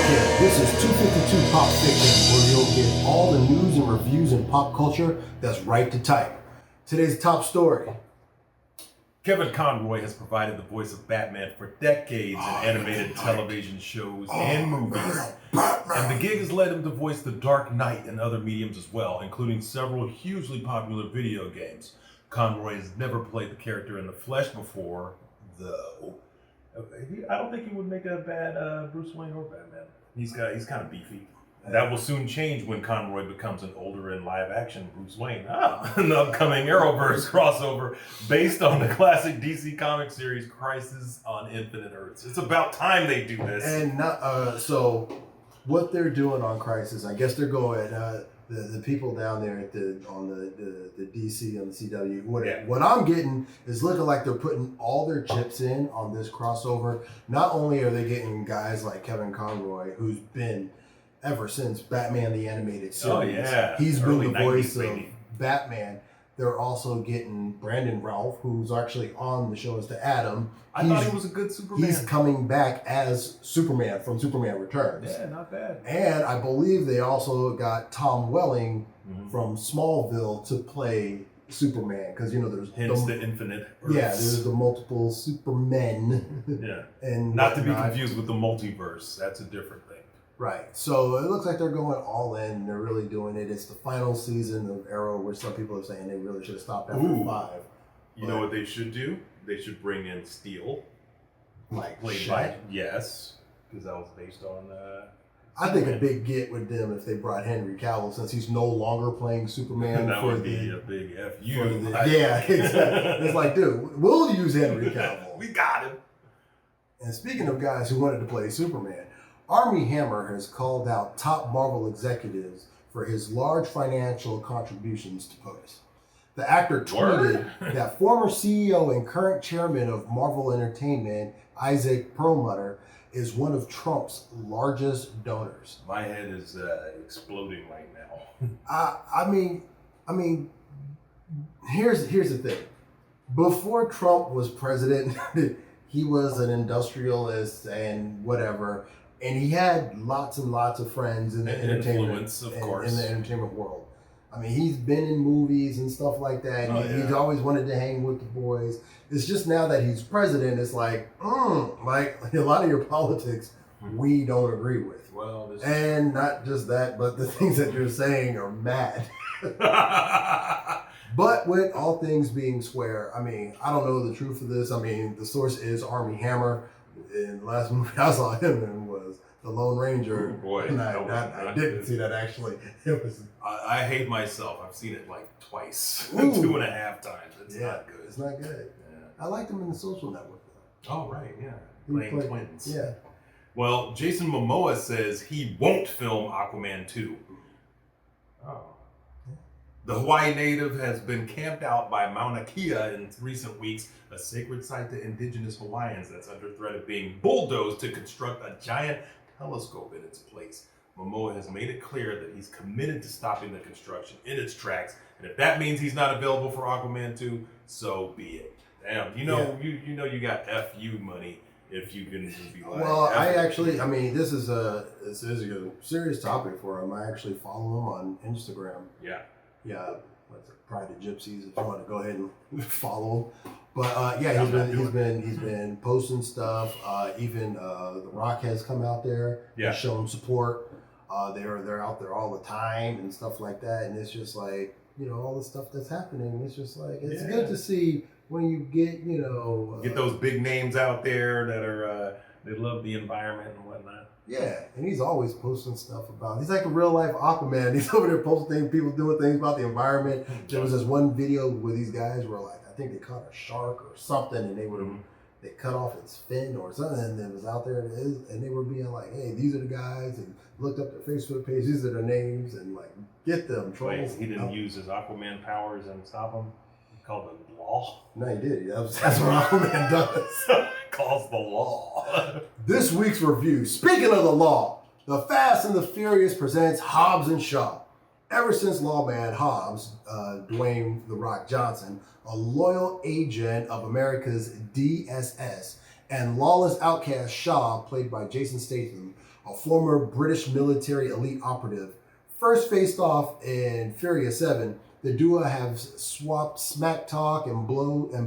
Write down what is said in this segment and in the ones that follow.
Okay, this is 252 Pop Fiction, where you'll get all the news and reviews in pop culture that's right to type. Today's top story. Kevin Conroy has provided the voice of Batman for decades in animated television shows and movies. And the gig has led him to voice the Dark Knight in other mediums as well, including several hugely popular video games. Conroy has never played the character in the flesh before, though. I don't think he would make a bad Bruce Wayne or Batman. He's kind of beefy. That will soon change when Conroy becomes an older and live-action Bruce Wayne. An upcoming Arrowverse crossover based on the classic DC comic series Crisis on Infinite Earths. It's about time they do this. And so what they're doing on Crisis, I guess they're going the people down there at the DC and the CW. What I'm getting is looking like they're putting all their chips in on this crossover. Not only are they getting guys like Kevin Conroy, who's been ever since Batman the Animated Series. Oh, yeah. He's Early been the voice 90s, of baby. Batman. They're also getting Brandon Routh, who's actually on the show as the Atom. I thought he was a good Superman. He's coming back as Superman from Superman Returns. Yeah, not bad. And I believe they also got Tom Welling from Smallville to play Superman, because there's Hence the Infinite Earths. Yeah, there's the multiple Supermen. Yeah. And not to be confused with the multiverse. That's a different thing. Right. So it looks like they're going all in. They're really doing it. It's the final season of Arrow, where some people are saying they really should have stopped after 5. You know what they should do? They should bring in Steel. Like played by, yes, because that was based on... I think a big get with them if they brought Henry Cavill, since he's no longer playing Superman. That would be a big F-U. Yeah, exactly. It's like, dude, we'll use Henry Cavill. We got him. And speaking of guys who wanted to play Superman, Armie Hammer has called out top Marvel executives for his large financial contributions to POTUS. The actor tweeted that former CEO and current chairman of Marvel Entertainment, Isaac Perlmutter, is one of Trump's largest donors. My head is exploding right now. I mean, here's the thing. Before Trump was president, he was an industrialist and whatever, and he had lots and lots of friends in the entertainment, in the entertainment world. I mean, he's been in movies and stuff like that. He's always wanted to hang with the boys. It's just now that he's president, it's like a lot of your politics we don't agree with. Well, and not just that, but the things that you're saying are mad. But with all things being square, I mean, I don't know the truth of this. I mean, the source is Armie Hammer. In the last movie I saw him in was The Lone Ranger. Oh boy, and I didn't see that actually. It was. I hate myself. I've seen it like twice, 2.5 times. It's not good. It's not good. Yeah. I liked him in The Social Network though. Oh right, yeah, playing twins. Yeah. Well, Jason Momoa says he won't film Aquaman 2. Oh. The Hawaii native has been camped out by Mauna Kea in recent weeks, a sacred site to indigenous Hawaiians that's under threat of being bulldozed to construct a giant telescope in its place. Momoa has made it clear that he's committed to stopping the construction in its tracks, and if that means he's not available for Aquaman 2, so be it. Damn, you know you got FU money if you can just be like... Well, I mean, this is a serious topic for him. I actually follow him on Instagram. Yeah, what's it, Pride of Gypsies, if you want to go ahead and follow him. But he's been posting stuff. Even The Rock has come out there and shown support. They're out there all the time and stuff like that. And it's just like, all the stuff that's happening. It's just like, it's good to see when you get, get those big names out there that are, they love the environment and whatnot. Yeah, and he's always posting stuff about. He's like a real life Aquaman. He's over there posting people doing things about the environment. There was this one video where these guys were like, I think they caught a shark or something, and they cut off its fin or something, and it was out there, and they were being like, hey, these are the guys, and looked up their Facebook page, these are their names, and like, get them trolls. Wait, he didn't use his Aquaman powers and stop them? He called it the law? No, he did. That's what Aquaman does. Calls the law. This week's review. Speaking of the law, The Fast and the Furious presents Hobbs Shaw. Ever since lawman Hobbs, Dwayne "The Rock" Johnson, a loyal agent of America's DSS and lawless outcast Shaw, played by Jason Statham, a former British military elite operative, first faced off in Furious 7. The duo have swapped smack talk and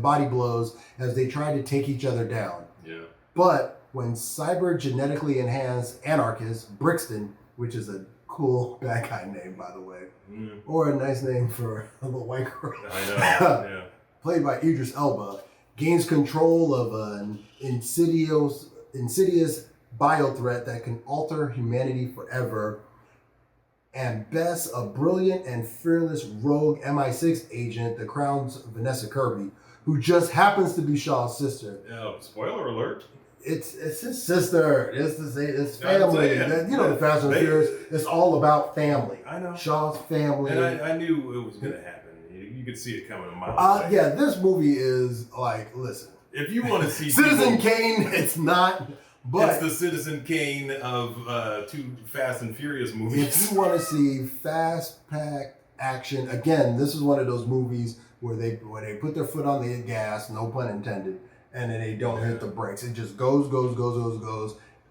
body blows as they try to take each other down. Yeah. But when cyber genetically enhanced anarchist Brixton, which is a cool bad guy name, by the way, or a nice name for a little white girl, I know. Yeah. played by Idris Elba, gains control of an insidious bio-threat that can alter humanity forever, and Bess, a brilliant and fearless rogue MI6 agent, the Crown's Vanessa Kirby, who just happens to be Shaw's sister. Oh, spoiler alert. It's his sister. It's family. You know, the Fast and Furious. It's all about family. I know. Shaw's family. And I knew it was going to happen. You could see it coming a mile away. Yeah, this movie is like, listen. If you want to see Citizen Kane, it's not. But it's the Citizen Kane of two Fast and Furious movies. If you want to see fast-packed action, again, this is one of those movies where they put their foot on the gas, no pun intended, and then they don't hit the brakes. It just goes.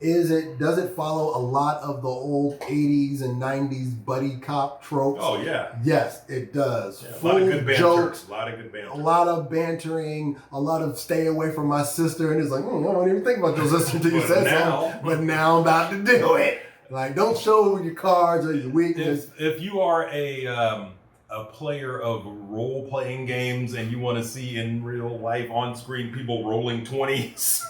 Does it follow a lot of the old 80s and 90s buddy cop tropes? Oh, yeah. Yes, it does. Yeah, Full a lot of good banter. jokes. A lot of good banter. A lot of bantering, a lot of stay away from my sister, and it's like, I don't even think about your sister until you said something. But now I'm about to do it. Like, don't show your cards or your weakness. If you are a player of role-playing games and you want to see in real life on-screen people rolling 20s,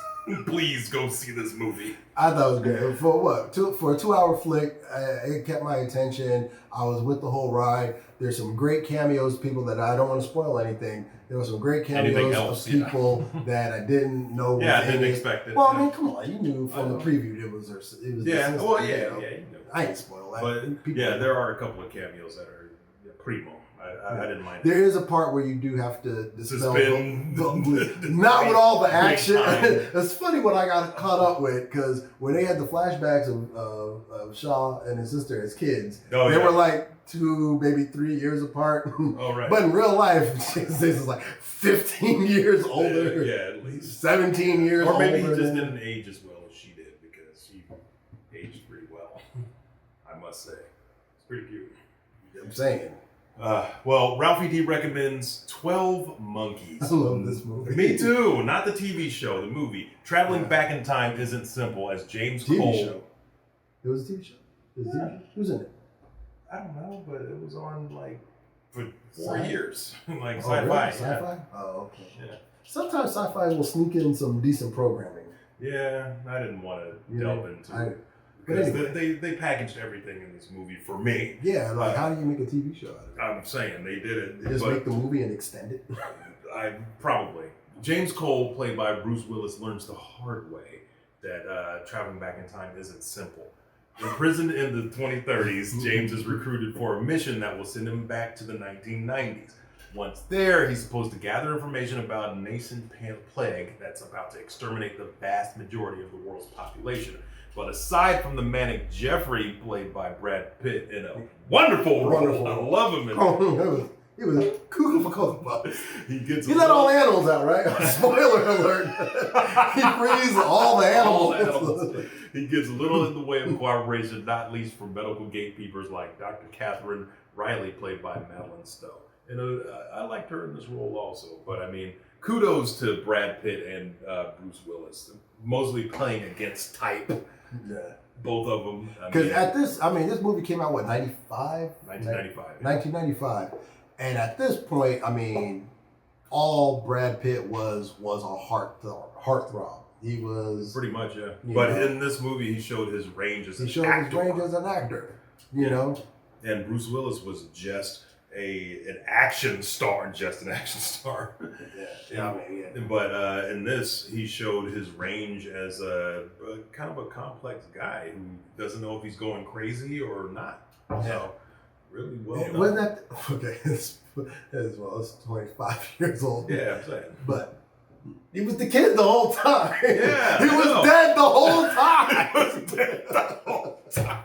please go see this movie. I thought it was great. For what? For a 2-hour flick, it kept my attention. I was with the whole ride. There's some great cameos, people that I don't want to spoil anything. There were some great cameos of people that I didn't know. Yeah, I didn't expect it. Well, I mean, come on, you knew from the preview it was. Yeah, well, yeah, you know. I ain't spoil that. But yeah, there are a couple of cameos that are primo. I didn't mind. There is a part where you do have to dispel not with the all the action. It's funny what I got caught up with, because when they had the flashbacks of Shaw and his sister as kids, they were like 2, maybe 3 years apart. Oh, right. But in real life, this is like 15 years older. Yeah, at least 17 years older. Or maybe he just didn't age as well as she did, because she aged pretty well, I must say. It's pretty cute. I'm saying. Well, Ralphie D recommends 12 Monkeys. I love this movie. Me too. Not the TV show, the movie. Traveling back in time isn't simple, as James TV Cole. Show. It was a TV show. Who's in it? I don't know, but it was on like for 4 years, like Oh, sci-fi. really? Yeah. Sci-fi? Oh, okay. Yeah. Sometimes sci-fi will sneak in some decent programming. Yeah, I didn't want to delve into it. But Because anyway. they packaged everything in this movie for me. Yeah, like how do you make a TV show out of it? I'm saying they did it. They just but make the movie and extend it? probably. James Cole, played by Bruce Willis, learns the hard way that traveling back in time isn't simple. Imprisoned in the 2030s, James is recruited for a mission that will send him back to the 1990s. Once there, he's supposed to gather information about a nascent plague that's about to exterminate the vast majority of the world's population. But aside from the manic Jeffrey, played by Brad Pitt in a wonderful role, I love him in it. He was cuckoo for Cocoa Puffs. He let all animals out, right? Spoiler alert. He frees all the animals. He gets little in the way of cooperation, not least from medical gatekeepers like Dr. Catherine Riley, played by Madeline Stowe. And I liked her in this role also. But I mean, kudos to Brad Pitt and Bruce Willis, mostly playing against type. Yeah. Both of them. Because this movie came out, what, 95? 1995. 1995. And at this point, I mean, all Brad Pitt was a heartthrob. He was pretty much, yeah. But in this movie, he showed his range as an actor. You know. And Bruce Willis was just an action star, Yeah. But in this, he showed his range as a kind of a complex guy who doesn't know if he's going crazy or not. Yeah. So, really well done. Wasn't that okay? It's 25 years old. Yeah, I'm saying. But he was the kid the whole time. Yeah, he was dead the whole time. He was dead the whole time.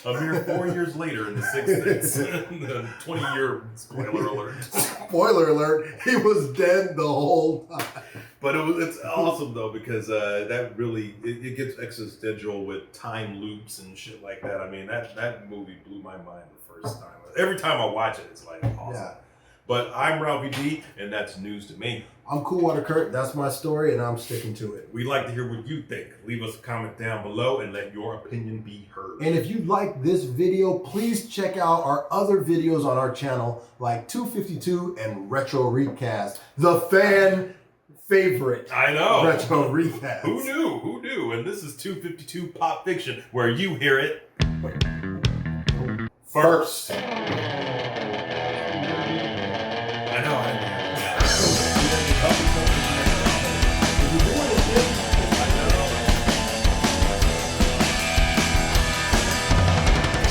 A mere 4 years later in The Sixth Sense, the 20-year spoiler alert. Spoiler alert, he was dead the whole time. But it's awesome though because that really it gets existential with time loops and shit like that. I mean that movie blew my mind the first time. Every time I watch it, it's like awesome. Yeah. But I'm Ralphie D, and that's news to me. I'm Cool Water Kurt. That's my story, and I'm sticking to it. We'd like to hear what you think. Leave us a comment down below and let your opinion be heard. And if you like this video, please check out our other videos on our channel, like 252 and Retro Recast, the fan favorite. I know. Retro Recast. Who knew? Who knew? And this is 252 Pop Fiction, where you hear it first.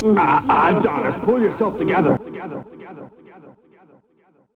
Adonis, pull yourself together.